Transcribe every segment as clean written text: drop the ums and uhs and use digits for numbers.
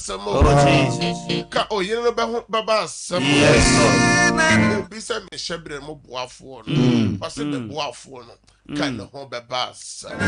asem. Oh Jesus. Ka oyere be ho baba asem. Yes Lord. Obi se me shebre mo boafo no. O se be boafo no. Ka ne ho baba asem.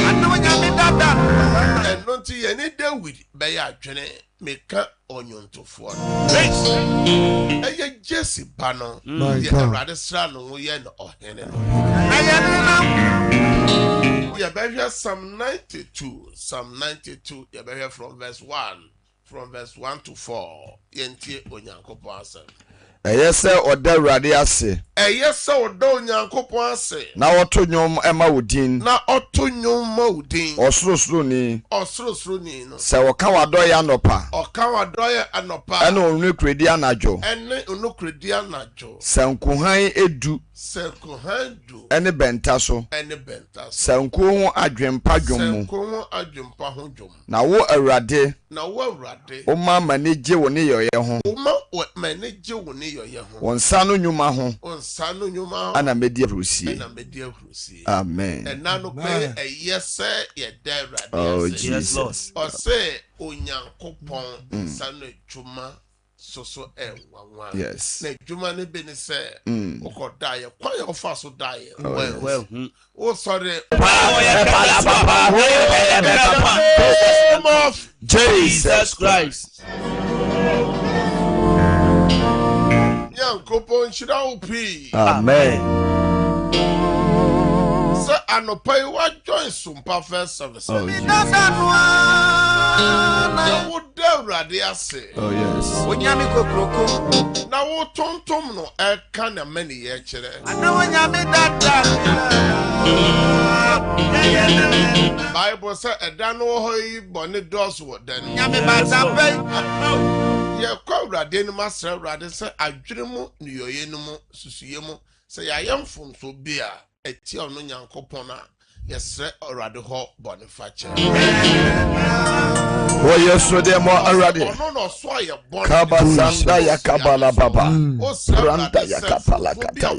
Anu nyame dada. Eno nti ye ni David be ya adwene meka onyontofoɔ no ɛyɛ Jesse ba no yɛ Awurade sra no yɛ no ɔhene no yɛ bɛhwɛ Psalm 92 yɛ bɛhwɛ from verse 1 to 4 yɛntie Onyankopɔn asɛm ɛyɛ sɛ ɔda Awurade ase ɛyɛ sɛ ɔda Onyankopɔn ase na ɔto nnwom ɛma wo din na ɔto nnwom ma wo din ɔsorosoroni no sɛ wɔka wadɔyɛ anɔpa ɔka wadɔyɛ anɔpa ɛne ɔnokoredi anadwo ɛne ɔnokoredi anadwo sɛ nkohan edu sɛ nkohan du ɛne bɛnta so sɛ nko ho adwempa dwom mu na wo Awurade woma m'ani gye wo ne yɛyɛ ho wo nsa no nnwuma ho ana medi ahurusie amen oh Jesus ɔsɛ Onyankopɔn nsa no adwuma so enwanwa yes na adwuma ne be ne se okodaye kwa ye ofa so daye well oh sorry of Jesus Christ Yankopon shira upi amen so anopai wa join sumpa first service oh yes oh yes Onyame kokroko na wo tontom no e ka na mani ye kire ana onyame dada Bible say eda no ho yi bone dos wo den nyame batapai ye kwa Awurade no masra Awurade say adwere mu ne yoye no mu susuye mu say ya yemfom so bia eti ono Nyankopon a yesre Awurade ho bone fa che oh yes so dem Awurade ono no so ye bone kabasanda yakabala baba randa yakapala kata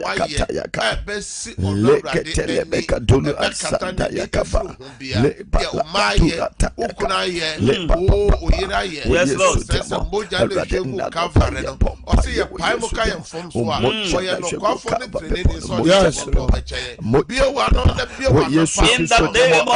yakata besi ono leketele bekadulu asanda yakaba le baba ukuna ye o oyira ye yes Lord moja le jegu kavare no o se ye pai mo ka ye mfom so a o ye no kwafo ne trene ni so yes bia wa no na bia wa in the name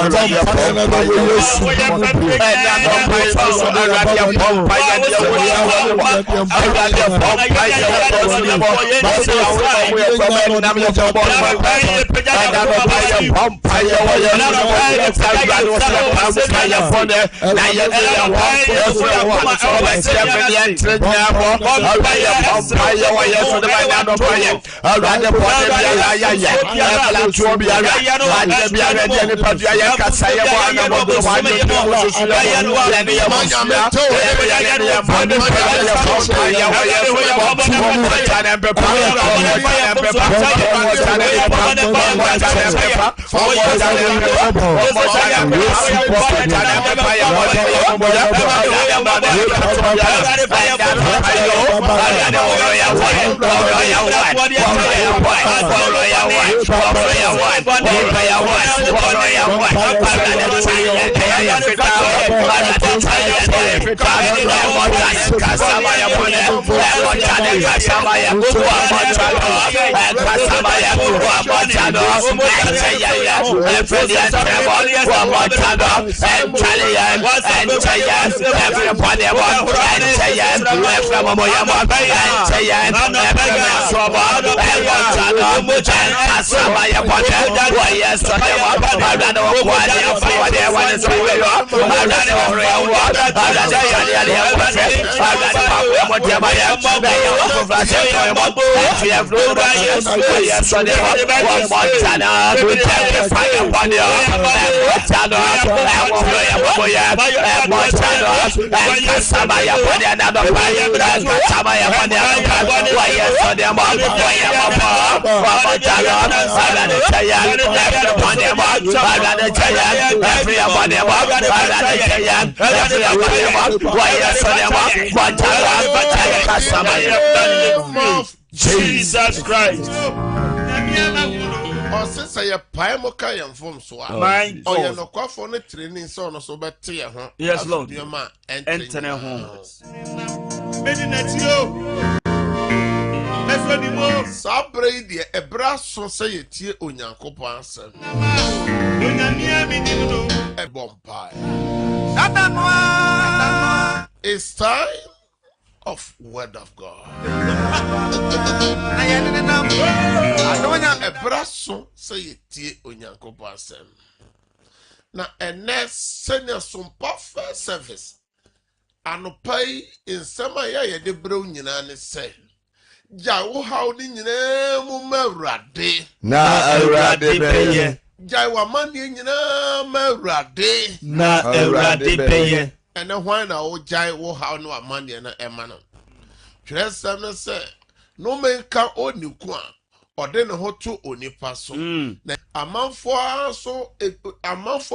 of Jesus Christ. ɔse sɛ yɛ pae mo ka yɛn fom so a ɔyɛ nokwafo no training sɛ ɔno so bɛte yɛ ho. Yes, Lord. Nneɛma a Ɛntene ho. saa berɛ yi deɛ ɛberɛ so sɛ yɛtie Onyankopɔn asɛm. ɛbɔ mpae. It's time of word of God. ɛberɛ so sɛ yɛtie Onyankopɔn asɛm. Na ɛnɛ sɛnea sompa first service anɔpa yi nsɛm a yɛde brɛ wo nyinaa ne sɛ gyae wo haw ne nyinaa mu ma Awurade. Na Awurade bɛyɛ. Gyae w'amanneɛ nyinaa ma Awurade. Na Awurade bɛyɛ. ɛnɛ hwan na wogyae wo haw ne w'amanneɛ no ɛma no. Twerɛsɛm no sɛ nomenka oniku a ɔde ne ho to onipa so. Na amanfoɔ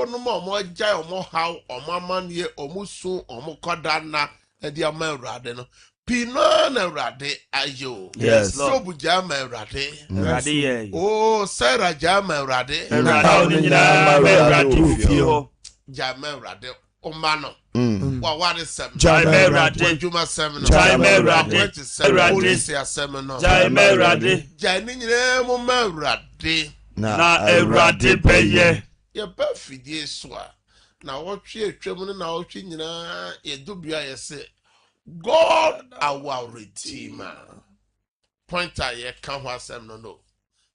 no ma ɔmo agyae ɔmo haw ɔmo amanneɛ ɔmo su ɔmo kɔdanna ɛde ama Awurade no. Pino na Awurade ayo. Yes, Lord. Sobu jama Awurade. Awurade yɛ. Oh, Sarah jama Awurade. Awurade nyinaa Awurade fie hɔ. Jama Awurade omano. Wa wade sem. Jama Awurade. Juma sem no. Jama Awurade. Polisi asem no. Jama Awurade. Jani nyinaa mo ma Awurade. Na Awurade bɛyɛ. Ye ba fidie so a. Na wotwe atwam no na wotwe nyinaa ye dubia ye se God our Redeemer. Pointer ye kan ho asem no.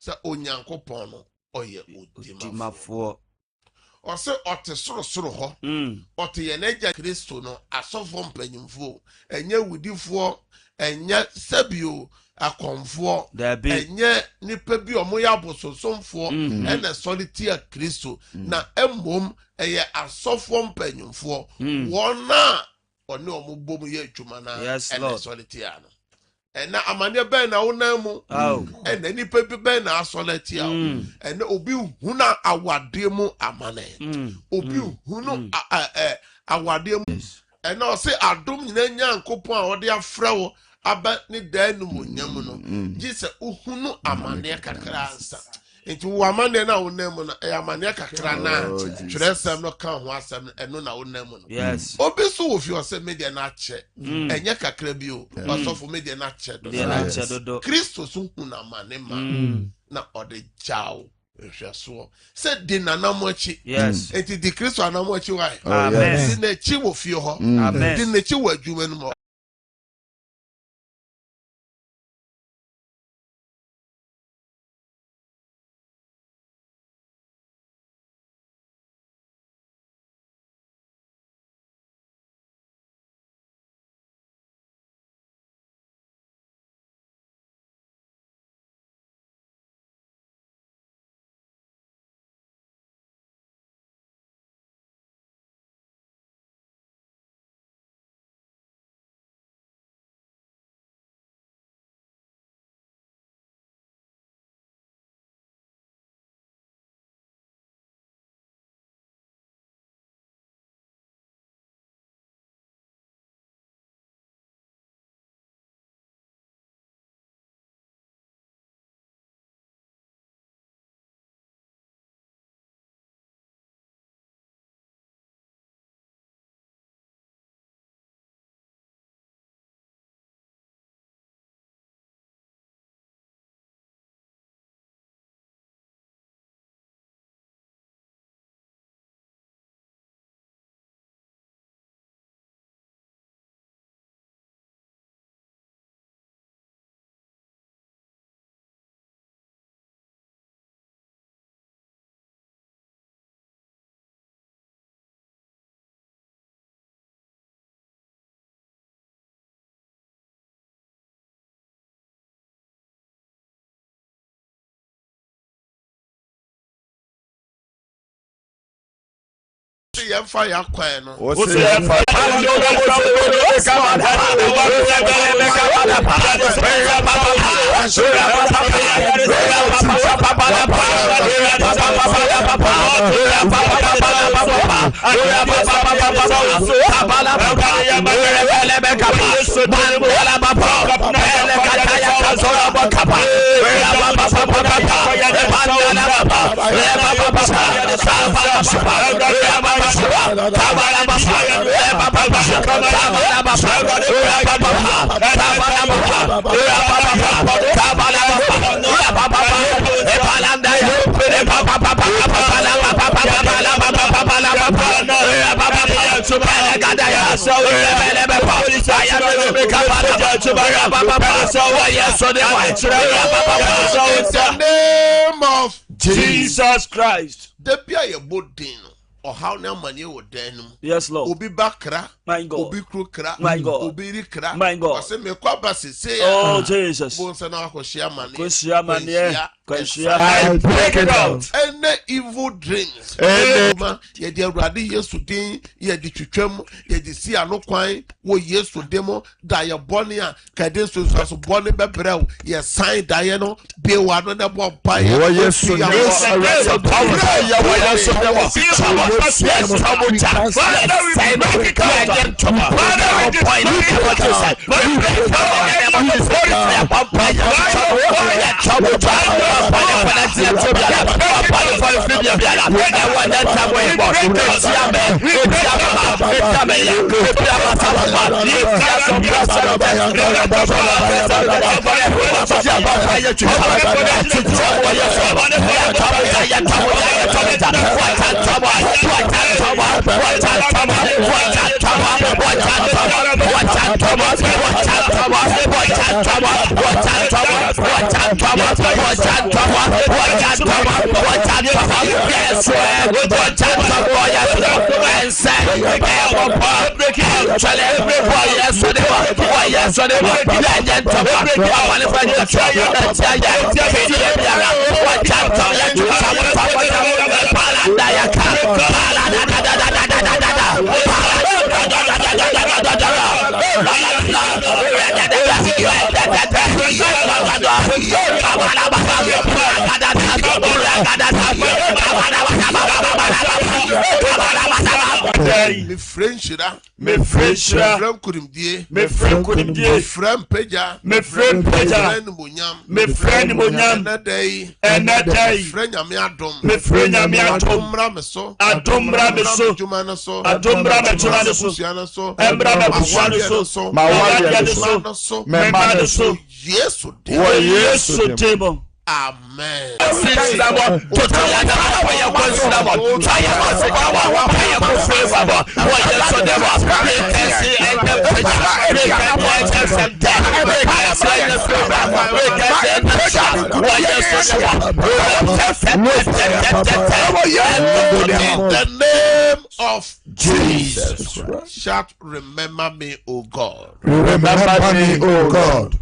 Sɛ Onyankopɔn no ɔyɛ odimafoɔ. Ɔsɛ ɔte sorosoro hɔ. Ɔte yɛ n'agya Kristo no asɔfo mpanyimfo. Ɛnyɛ wudifoɔ, ɛnyɛ sabio akɔmfoɔ. Ɛnyɛ nipa bi ɔmo yɛ abososomfoɔ ɛna sɔre tia Kristo. Na mmom ɛyɛ asɔfo mpanyimfoɔ. Wɔn a ɔne ɔmo bom yɛ adwuma na ɛna sɔre tia no. Ɛna amane bɛn na wonam mu. Ɛna nipa bi bɛn na asɔre tia. Ɛna obi huna awade mu amane. Obi hunu awade mu. Ɛna ɔse adom nyina Nyankopɔn a ɔde afrɛ wo aba ne dan no mu nyam no. Gye sɛ uhunu amane kakra ansa. Enti wo amane na wonam mu no amane kakra na twerɛsɛm no ka ho asɛm ɛno na wonam mu no. Yes. Obi so wo fi ɔsɛ media na akyɛ. Ɛnyɛ kakra bi o. Ɔsɔfo media na akyɛ do. Kristo so hu na amane ma. Na ɔde gyaw ehwɛso. Sɛ di nanamo akyi. Yes. Enti di Kristo anamo akyi wa. Amen. Di n'akyi wo fi hɔ. Amen. Di n'akyi wo adwuma no mu. Yɛmfa yɛ akwan no. name of Jesus Christ. Or how now money would then. Yes, Lord. Obi bakra, my God. Obi krukra, my God. Obi rikra, my God. Oh, Jesus. I break it out. Any evil dreams. Ye de radi yesterday, ye de chuchem, ye de see a no quine, wo yes to demo, diabonia, cadence to bonnie bebrel, ye sign Diano, be one on the one by yes to me French, me French, me friend Peja, me friend me friend Munyam, and that day, friend Yamiadom, me friend Yamiadom, Rameso, Adombra Meso, Jumanaso, Adombra Meso, Embra Meso, Mawadiaso, Memaso, yes, table. Amen. The name of Jesus. Shout, remember me, O God. Remember me, O God.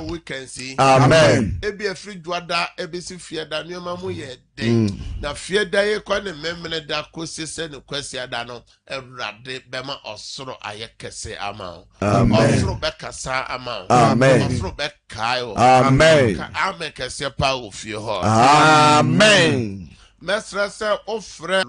We can see. Amen. Ebi a free dwada, ebi si fieda, niyoma mu ye de. Na fieda ye kwa ne memene da kosi se ne kwesi adano. Erade bema osoro aye kese ama. Osoro be kasa ama. Osoro be kayo. Amen. Amen kese pa ofie ho. Amen. Mesra se ofre.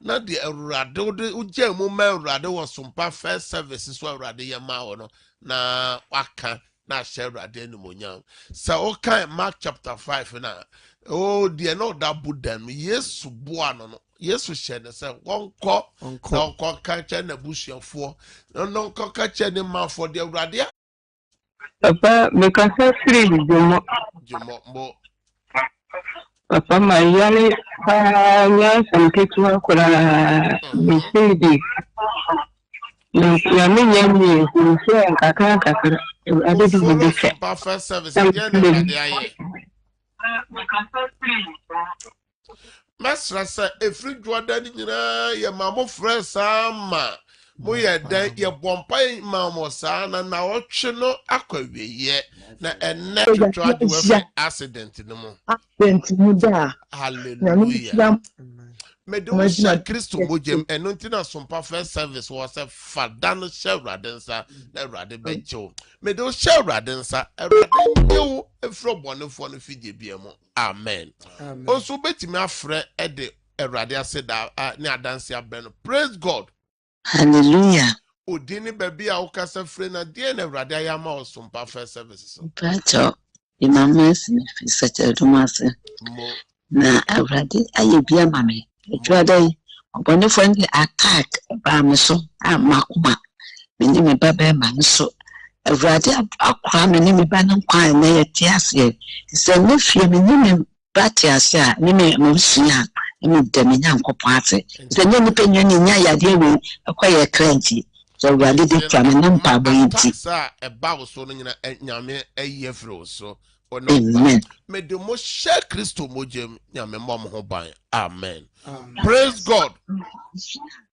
Na de erade uje mu ma erade wo sompa first service so erade ye ma wo no. Na waka. Na share rade no monyam so okay Mark chapter 5 na oh dear no that buddha yesu boa no yesu share ne say wonko na wonko ka che na busuafo no wonko ka che ne ma for the rade papa me ka sa free jomo mo papa ma yale nya sam ketu akora me sidi ya me nyami nse nkaka first service again Mesra say every Jordan ye mamo fresh ama mo ye dan ye bompa mamo sa na otwe no akwawe ye na enne twatwa de we accident no mo hallelujah Medusha Christo mojem enuntina sompa first service was a fadan shewradensa na rade bencho medo shewradensa erade new efro bonefo no fidie biamo amen onso betimi afre ede erade aseda ne adanse abeno praise God hallelujah Odini baby a ukasa free na die na Awurade ayama osumpa first services. Pacho imamas me fisa dumase. Na Awurade ayebia mame. Etwade obone friend attack ba me so amakuma. Me ni me baba ma so. Awurade akwa me ni me ba nan kwan na yeti ase. Se me fie me ni me bati ase a me mo sua. Me dem nyankopon ate. Se nye ni penyo ni nya yade we akwaye kranti. So we are leading to an empire. Sir, a bow so nyina nyame aye fro so. Amen. May the most share Christo mojem nyame mom ho ban. Amen. Praise God.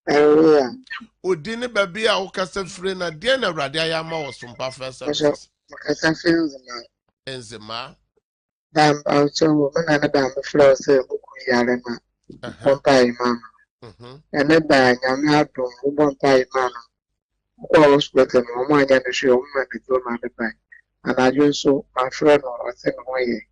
Hallelujah. Odini baby a ukasa free na die na Awurade ayama osumpa first services. Makasa feels Enzema. Bam auto woman and a bam floor say yarema. Pompai mama. And a bang and had to pompai mama. Was with an woman and a show man to do my bank. And I just saw my friend or a second way.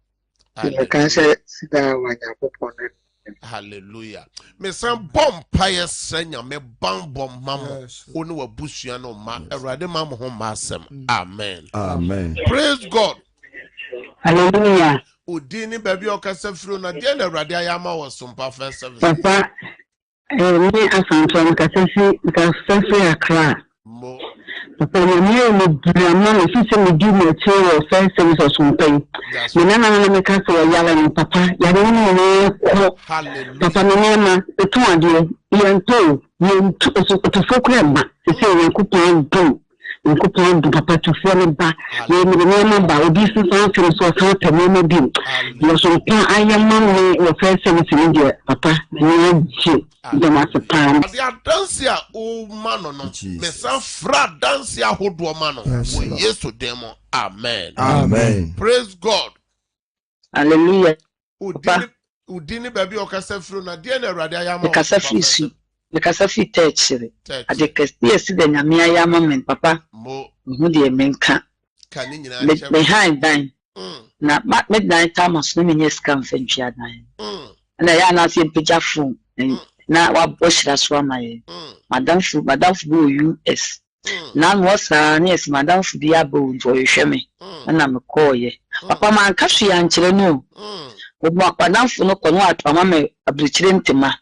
You can say, sit down when you put on it. Hallelujah. Me some bomb pie senya me bam bomb mama. Onu wa bushia no ma. Awurade mama ho masem. Amen. Amen. Praise God. Hallelujah. Odini baby okasa firo na die na Awurade ayama osumpa first service. Papa, me asanto mkasefi akra. Mo. Papa, me drama me fise me di me tell first service osumpa. Me na me ka se yala ni papa, ya ni ko. Hallelujah. Papa me na etu ade, yentu to fokura ma. Se we kupon do. Nkupon do papa to feel ba. Me ba obi so so so temo bi. Yo so kan ayama me your first service ni dia papa. Me ji. Ade adanse a o ma no me san fra danse ahodo ma no wo Yesu demo. Amen. Amen. Praise God. Hallelujah. Udini baby okasa firo na die na Awurade ayama Kasa fisu. Me kasa fi techire. Ade kasi esi de nyame ayama men papa. Mo. Hu de menka. Kani nyina me high dan. Na midnight time as no me scam fentia dan. Na ya na se picture phone. Na wa boshira so amaye. Madam fu US. Na wasa na yes madam fu bia bo njo yehwe me. Na me call ye. Papa man ka hwe ya nkyere no. Obo akwadam fu no kono atama me abrichire ntema.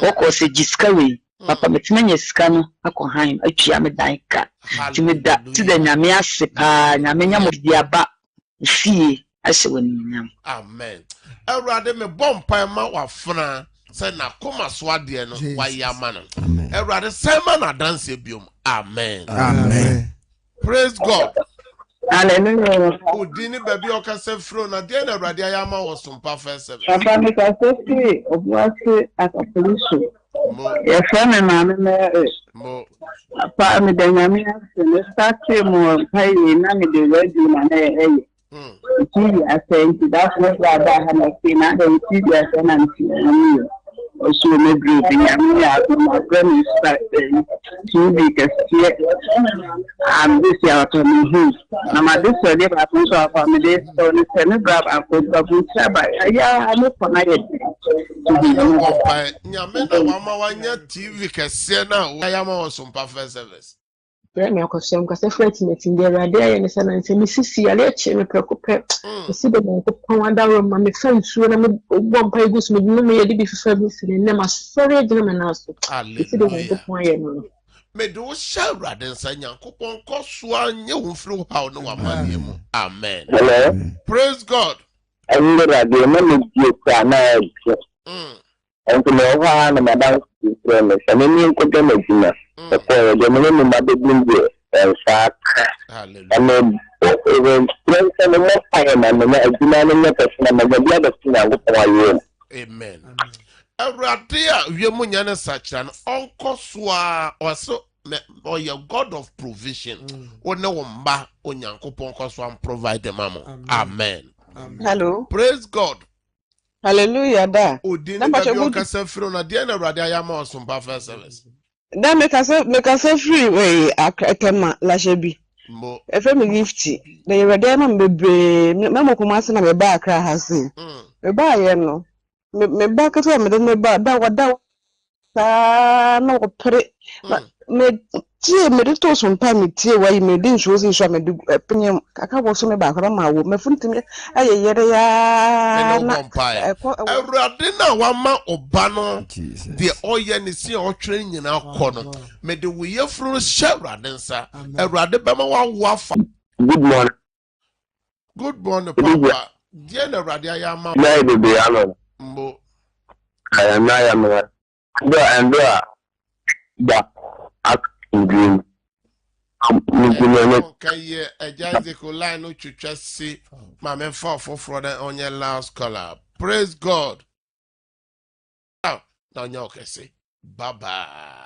Oko se jiskawe. Papa metimenya sika no akohan atwia me dan ka. Timida ti da nyame ase pa nyame nya mo di aba fie ase woni nyam. Amen. Awurade me bompa ma wafra se na koma so ade no wayama no. Awurade se ma na dance biom. Amen. Amen. Praise God. Hallelujah. Odini baby okasa fro na de na Awurade ayama wo sumpa first service. Papa me ka se obuase akapolisu. Mo. Ye frame mama me. Mo. Papa me de nyame ase me start mo pai na me de radio na na TV asenti that's what I have like na the TV asenti also me group nyame ya my friend start TV kasi this year to me na ma this year ba so for me this so ni se me grab and go ba ya no for na yet nyame na mama wanya TV kasi na ayama wo sumpa first service. Me akwasem ka se fret meeting dey Awurade aye ne se na nse me sisi ale eche me prekope se de mo ko pon wanda ro ma me fa nsuo na me bom pa igus me no me yedi bi fifa bi sile ne ma sori agina me na so se de mo ko pon aye no me do sha Awurade nsa nyankopon ko so anye wo firi ha no wa mane mu. Amen. Hello. Praise God. Awurade me me die kwa na enko me wa na madam friend se me ni ko de magina ko de me me ma de binde sa Hallelujah. Even friends and more fire man na agina na person na bia da sina go kwa ye. Amen. Awurade a wiemu nya ne sachra no onko so a oso your God of provision. One wo mba onyankopon ko so am provide them amo. Amen. Hello. Praise God. Hallelujah da. Odini baby okasa firo na de na Awurade ayama osumpa first service. Da make us free way akema lashebi. Mo. Efe me gifti. Na Awurade ma bebre me mo kuma se na me ba akra hase. Me ba ye no. Me ba ka so me ba da wada sa no ko pre me tie me de to so mpa me tie wa yi me de nso si nso me de penyem kaka bo so me ba kora ma wo me funtimi ayeyere ya na Awurade na wama oba no de oye ne si otwere nyina kɔ no me de wo yefuru hyɛ Awurade nsa Awurade bɛma wa wo afa. Good morning papa die na Awurade ayama na de be ano mbo na ya no do da ak dream okay ejaziko line no twetwa si ma me fa for the on your last color. Praise God. Now, okay, say bye bye.